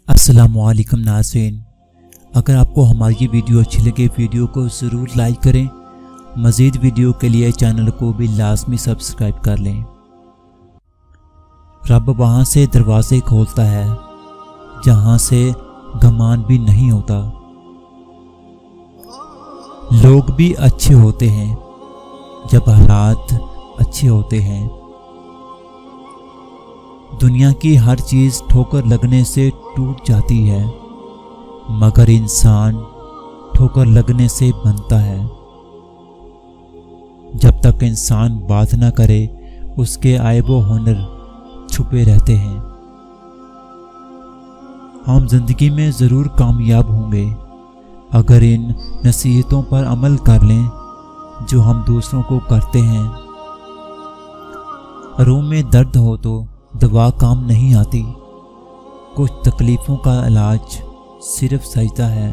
अस्सलामुअलैकुम नाज़रीन, अगर आपको हमारी ये वीडियो अच्छी लगे वीडियो को ज़रूर लाइक करें। मज़ीद वीडियो के लिए चैनल को भी लाजमी सब्सक्राइब कर लें। रब वहाँ से दरवाज़े खोलता है जहाँ से गमान भी नहीं होता। लोग भी अच्छे होते हैं जब हालात अच्छे होते हैं। दुनिया की हर चीज़ ठोकर लगने से टूट जाती है, मगर इंसान ठोकर लगने से बनता है। जब तक इंसान बात ना करे उसके आयबो हुनर छुपे रहते हैं। हम जिंदगी में ज़रूर कामयाब होंगे अगर इन नसीहतों पर अमल कर लें जो हम दूसरों को करते हैं। रूह में दर्द हो तो दवा काम नहीं आती। कुछ तकलीफ़ों का इलाज सिर्फ सजदा है।